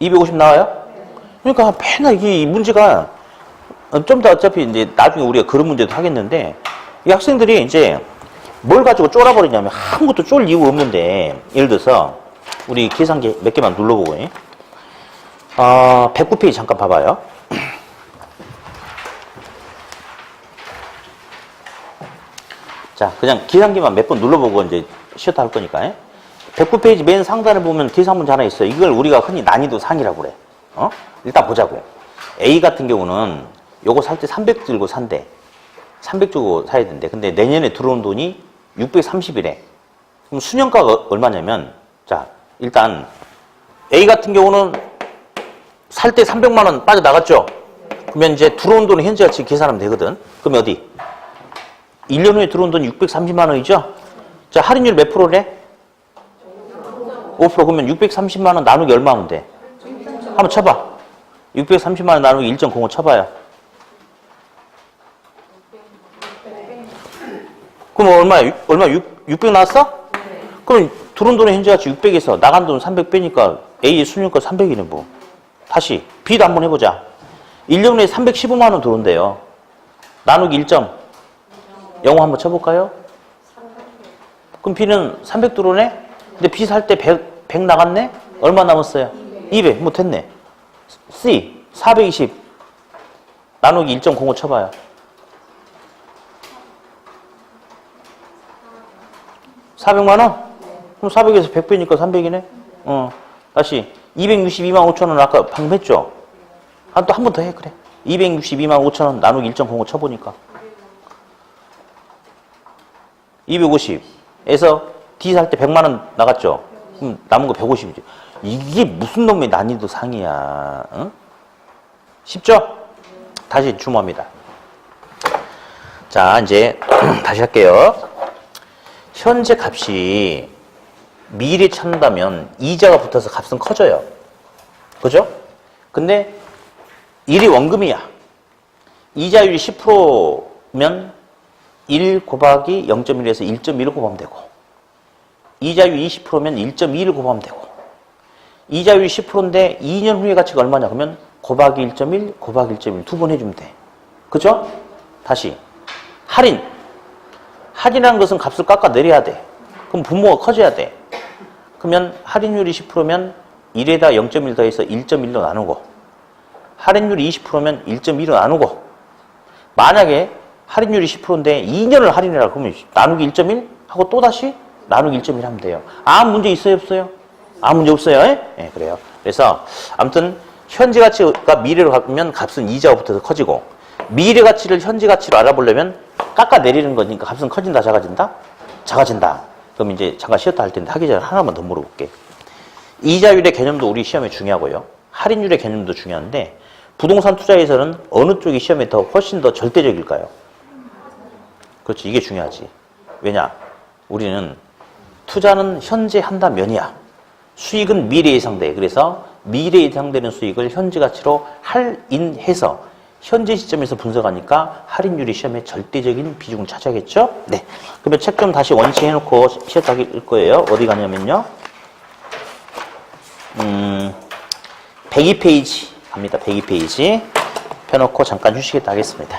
[SPEAKER 1] 250 나와요? 그러니까 맨날 이 문제가 좀 더 어차피 이제 나중에 우리가 그런 문제도 하겠는데 이 학생들이 이제 뭘 가지고 쫄아버리냐면 아무것도 쫄 이유 없는데 예를 들어서 우리 계산기 몇 개만 눌러보고 109페이지 잠깐 봐봐요. 자, 그냥 계산기만 몇 번 눌러보고 이제 쉬었다 할 거니까. 109페이지 맨 상단에 보면 계산 문제 하나 있어요. 이걸 우리가 흔히 난이도 상이라고 그래. 일단 보자고. A 같은 경우는 요거 살 때 300 들고 산대. 300 주고 사야 된대. 근데 내년에 들어온 돈이 630이래. 그럼 수년가가 얼마냐면, 자, 일단 A 같은 경우는 살 때 300만 원 빠져나갔죠? 그러면 이제 들어온 돈은 현재 가치 계산하면 되거든. 그럼 어디? 1년 후에 들어온 돈이 630만 원이죠? 자, 할인율 몇 프로래? 5%. 그러면 630만 원 나누기 얼마면 돼? 한번 쳐봐. 630만 원 나누기 1.05 쳐봐요. 그럼 얼마 600 나왔어? 그럼 들어온 돈의 현재 가치 600에서 나간 돈 300 빼니까 A의 수년가 300이네 뭐. 다시 B도 한번 해보자. 1년 후에 315만 원 들어온대요. 나누기 1.05 한번 쳐볼까요? 그럼 B는 300 들어오네? 근데 B 살 때 100 나갔네? 얼마 남았어요? 200. 뭐 됐네. C 420 나누기 1.05 쳐봐요. $400만 원? 그럼 400에서 100 빼니까 300이네? 다시 262만 5천 원 아까 방금 했죠? 또 한 번 더 해, 그래. 262만 5천 원 나누기 1.05 쳐보니까 250에서 D 살 때 100만 원 나갔죠? 그럼 남은 거 150이지. 이게 무슨 놈의 난이도 상이야. 응? 쉽죠? 다시 줌합니다. 자, 이제 다시 할게요. 현재 값이 미래 찾는다면 이자가 붙어서 값은 커져요. 그죠? 근데 1이 원금이야. 이자율이 10%면 1 곱하기 0.1에서 1.1을 곱하면 되고, 이자율이 20%면 1.2를 곱하면 되고, 이자율이 10%인데 2년 후의 가치가 얼마냐? 그러면 곱하기 1.1, 곱하기 1.1 두 번 해주면 돼. 그죠? 다시 할인이라는 것은 값을 깎아내려야 돼. 그럼 분모가 커져야 돼. 그러면 할인율이 10%면 1에다 0.1 더해서 1.1로 나누고, 할인율이 20%면 1.2로 나누고, 만약에 할인율이 10%인데 2년을 할인해라 그러면 나누기 1.1 하고 또다시 나누기 1.1 하면 돼요. 아무 문제 있어요, 없어요? 아무 문제 없어요? 예, 그래요. 그래서 아무튼 현재 가치가 미래로 가면 값은 이자가 붙어서 커지고, 미래 가치를 현재 가치로 알아보려면 깎아내리는 거니까 값은 커진다, 작아진다? 작아진다. 그럼 이제 잠깐 쉬었다 할 텐데 하기 전에 하나만 더 물어볼게. 이자율의 개념도 우리 시험에 중요하고요. 할인율의 개념도 중요한데, 부동산 투자에서는 어느 쪽이 시험에 더 훨씬 더 절대적일까요? 그렇지, 이게 중요하지. 왜냐? 우리는 투자는 현재 한다면이야. 수익은 미래에 예상돼. 그래서 미래에 예상되는 수익을 현재 가치로 할인해서 현재 시점에서 분석하니까 할인율이 시험에 절대적인 비중을 차지하겠죠? 네. 그러면 책 좀 다시 원칙 해놓고 쉬었다 할 거예요. 어디 가냐면요. 102페이지 갑니다. 102페이지 펴놓고 잠깐 휴식했다 하겠습니다.